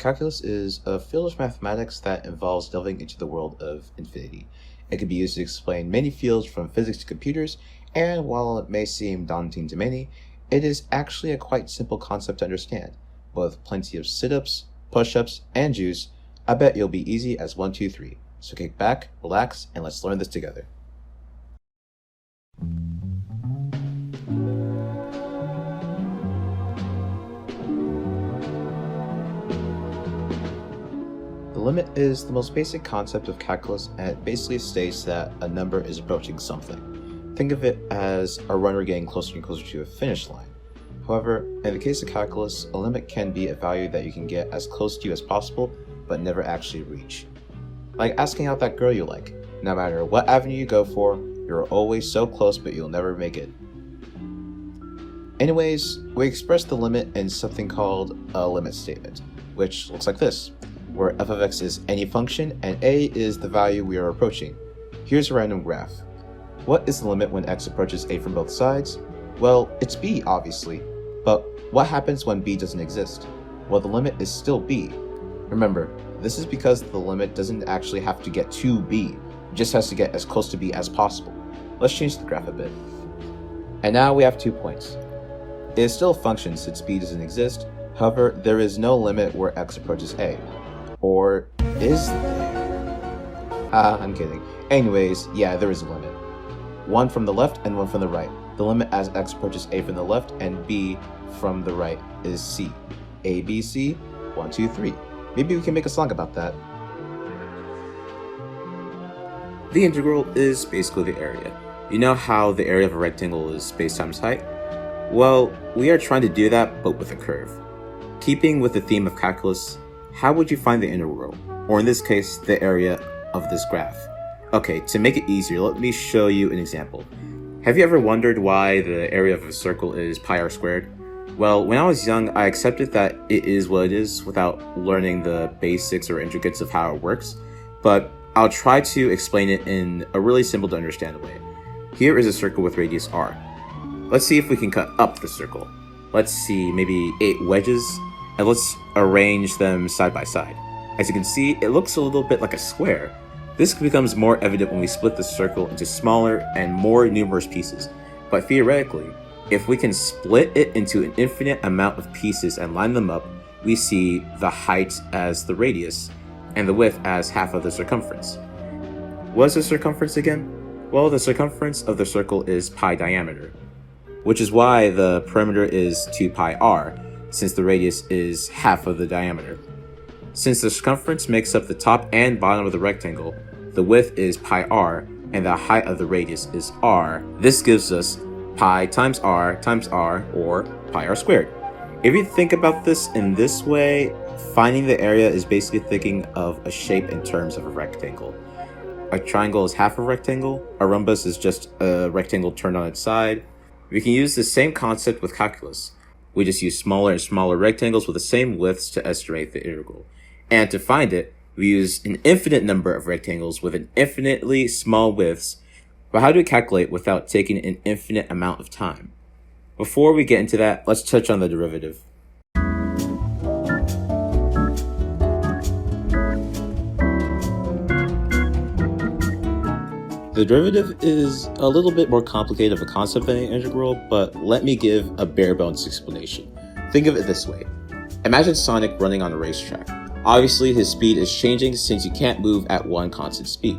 Calculus is a field of mathematics that involves delving into the world of infinity. It can be used to explain many fields from physics to computers, and while it may seem daunting to many, it is actually a quite simple concept to understand. But with plenty of sit-ups, push-ups, and juice, I bet you'll be easy as 1, 2, 3. So kick back, relax, and let's learn this together. The limit is the most basic concept of calculus, and it basically states that a number is approaching something. Think of it as a runner getting closer and closer to a finish line. However, in the case of calculus, a limit can be a value that you can get as close to you as possible, but never actually reach. Like asking out that girl you like. No matter what avenue you go for, you're always so close but you'll never make it. Anyways, we express the limit in something called a limit statement, which looks like this, where f of x is any function and a is the value we are approaching. Here's a random graph. What is the limit when x approaches a from both sides? Well, it's b, obviously. But what happens when b doesn't exist? Well, the limit is still b. Remember, this is because the limit doesn't actually have to get to b, it just has to get as close to b as possible. Let's change the graph a bit. And now we have 2 points. It is still a function since b doesn't exist, however, there is no limit where x approaches a. Or is there? I'm kidding. Anyways, yeah, there is a limit. One from the left and one from the right. The limit as x approaches a from the left and b from the right is c. A, B, C, 1, 2, 3. Maybe we can make a song about that. The integral is basically the area. You know how the area of a rectangle is space times height? Well, we are trying to do that, but with a curve. Keeping with the theme of calculus, how would you find the integral, or in this case, the area of this graph? Okay, to make it easier, let me show you an example. Have you ever wondered why the area of a circle is pi r squared? Well, when I was young, I accepted that it is what it is without learning the basics or intricacies of how it works, but I'll try to explain it in a really simple to understand way. Here is a circle with radius r. Let's see if we can cut up the circle. Let's see, maybe 8 wedges, and let's arrange them side by side. As you can see, it looks a little bit like a square. This becomes more evident when we split the circle into smaller and more numerous pieces. But theoretically, if we can split it into an infinite amount of pieces and line them up, we see the height as the radius, and the width as half of the circumference. What is the circumference again? Well, the circumference of the circle is pi diameter, which is why the perimeter is 2 pi r, since the radius is half of the diameter. Since the circumference makes up the top and bottom of the rectangle, the width is pi r, and the height of the radius is r. This gives us pi times r, or pi r squared. If you think about this in this way, finding the area is basically thinking of a shape in terms of a rectangle. A triangle is half a rectangle, a rhombus is just a rectangle turned on its side. We can use the same concept with calculus. We just use smaller and smaller rectangles with the same widths to estimate the integral. And to find it, we use an infinite number of rectangles with an infinitely small widths. But how do we calculate without taking an infinite amount of time? Before we get into that, let's touch on the derivative. The derivative is a little bit more complicated of a concept than an integral, but let me give a bare bones explanation. Think of it this way. Imagine Sonic running on a racetrack. Obviously, his speed is changing since you can't move at one constant speed.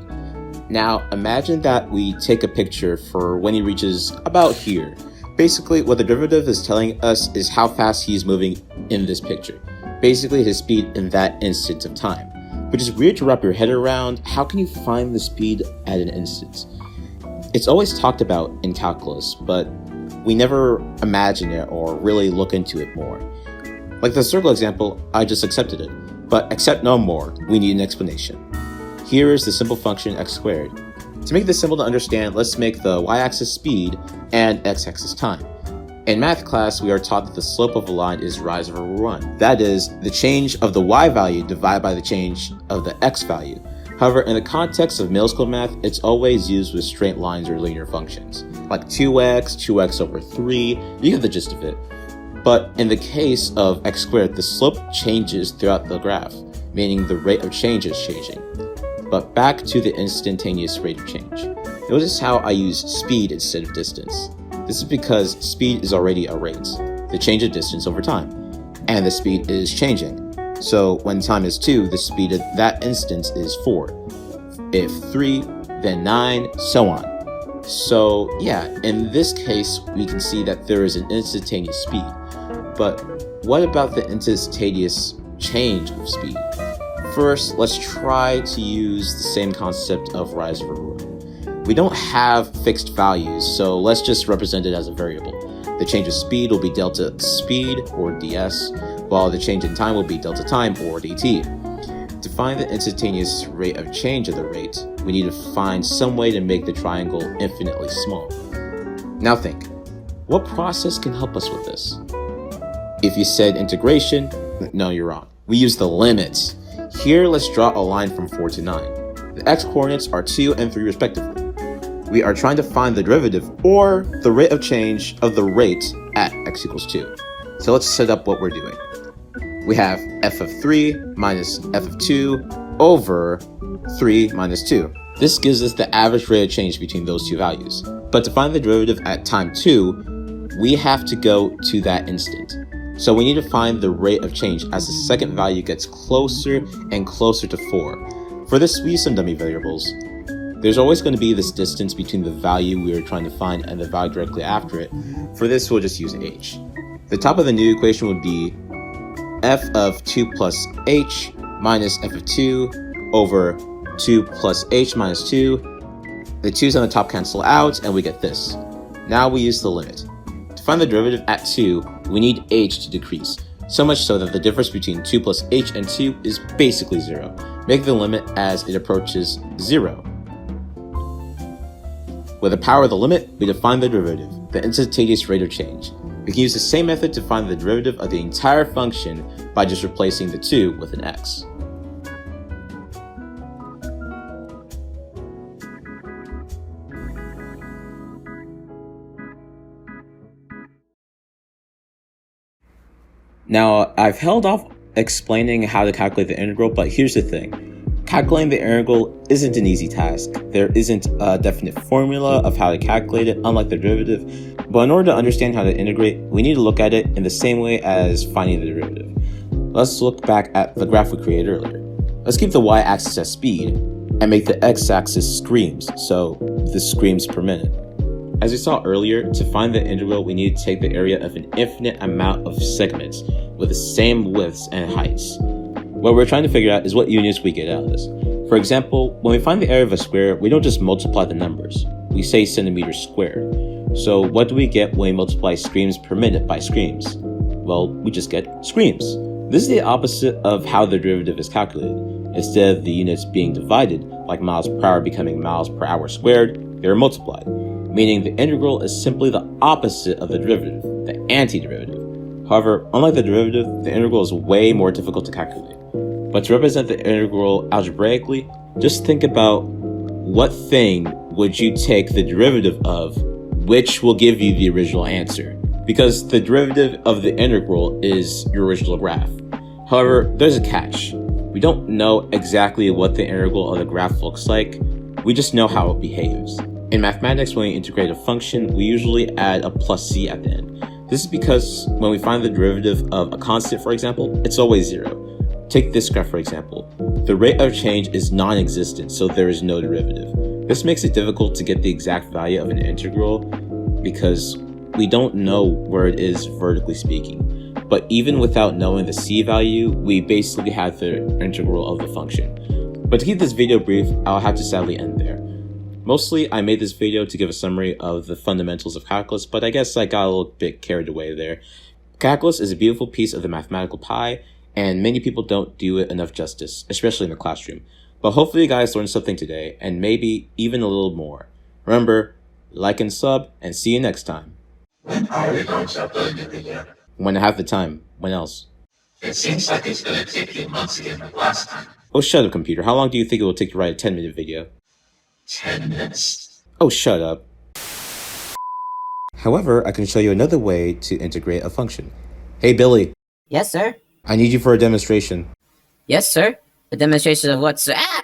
Now, imagine that we take a picture for when he reaches about here. Basically, what the derivative is telling us is how fast he's moving in this picture. Basically, his speed in that instant of time. Which is weird to wrap your head around. How can you find the speed at an instant? It's always talked about in calculus, but we never imagine it or really look into it more. Like the circle example, I just accepted it. But accept no more, we need an explanation. Here is the simple function x squared. To make this simple to understand, let's make the y-axis speed and x-axis time. In math class, we are taught that the slope of a line is rise over run. That is, the change of the y value divided by the change of the x value. However, in the context of middle school math, it's always used with straight lines or linear functions, like 2x over 3, you get the gist of it. But in the case of x squared, the slope changes throughout the graph, meaning the rate of change is changing. But back to the instantaneous rate of change. Notice how I use speed instead of distance. This is because speed is already a rate, the change of distance over time, and the speed is changing. So when time is 2, the speed at that instance is 4. If 3, then 9, so on. So yeah, in this case, we can see that there is an instantaneous speed. But what about the instantaneous change of speed? First, let's try to use the same concept of rise over roar. We don't have fixed values, so let's just represent it as a variable. The change of speed will be delta speed, or ds, while the change in time will be delta time, or dt. To find the instantaneous rate of change of the rate, we need to find some way to make the triangle infinitely small. Now think, what process can help us with this? If you said integration, no, you're wrong. We use the limit. Here, let's draw a line from 4 to 9. The x-coordinates are 2 and 3 respectively. We are trying to find the derivative, or the rate of change of the rate at x equals 2. So let's set up what we're doing. We have f of 3 minus f of 2 over 3 minus 2. This gives us the average rate of change between those two values. But to find the derivative at time 2, we have to go to that instant. So we need to find the rate of change as the second value gets closer and closer to 4. For this, we use some dummy variables. There's always going to be this distance between the value we are trying to find and the value directly after it. For this, we'll just use h. The top of the new equation would be f of 2 plus h minus f of 2 over 2 plus h minus 2. The 2's on the top cancel out, and we get this. Now we use the limit. To find the derivative at 2, we need h to decrease, so much so that the difference between 2 plus h and 2 is basically 0. Make the limit as it approaches 0. With the power of the limit, we define the derivative, the instantaneous rate of change. We can use the same method to find the derivative of the entire function by just replacing the 2 with an x. Now, I've held off explaining how to calculate the integral, but here's the thing. Calculating the integral isn't an easy task. There isn't a definite formula of how to calculate it, unlike the derivative. But in order to understand how to integrate, we need to look at it in the same way as finding the derivative. Let's look back at the graph we created earlier. Let's keep the y-axis as speed, and make the x-axis screams, so the screams per minute. As we saw earlier, to find the integral, we need to take the area of an infinite amount of segments with the same widths and heights. What we're trying to figure out is what units we get out of this. For example, when we find the area of a square, we don't just multiply the numbers. We say centimeters squared. So what do we get when we multiply screams per minute by screams? Well, we just get screams. This is the opposite of how the derivative is calculated. Instead of the units being divided, like miles per hour becoming miles per hour squared, they are multiplied, meaning the integral is simply the opposite of the derivative, the antiderivative. However, unlike the derivative, the integral is way more difficult to calculate. But to represent the integral algebraically, just think about what thing would you take the derivative of, which will give you the original answer. Because the derivative of the integral is your original graph. However, there's a catch. We don't know exactly what the integral of the graph looks like, we just know how it behaves. In mathematics, when we integrate a function, we usually add a plus c at the end. This is because when we find the derivative of a constant, for example, it's always 0. Take this graph for example. The rate of change is non-existent, so there is no derivative. This makes it difficult to get the exact value of an integral because we don't know where it is vertically speaking. But even without knowing the c value, we basically have the integral of the function. But to keep this video brief, I'll have to sadly end there. Mostly, I made this video to give a summary of the fundamentals of calculus, but I guess I got a little bit carried away there. Calculus is a beautiful piece of the mathematical pie, and many people don't do it enough justice, especially in the classroom. But hopefully you guys learned something today, and maybe even a little more. Remember, like and sub, and see you next time. When are we going to upload the video? When I have the time. When else? It seems like it's going to take you months again like last time. Oh, shut up, computer. How long do you think it will take to write a 10-minute video? 10 minutes. Oh, shut up. However, I can show you another way to integrate a function. Hey, Billy, Yes, sir. I need you for a demonstration. Yes, sir. A demonstration of what, sir? Ah!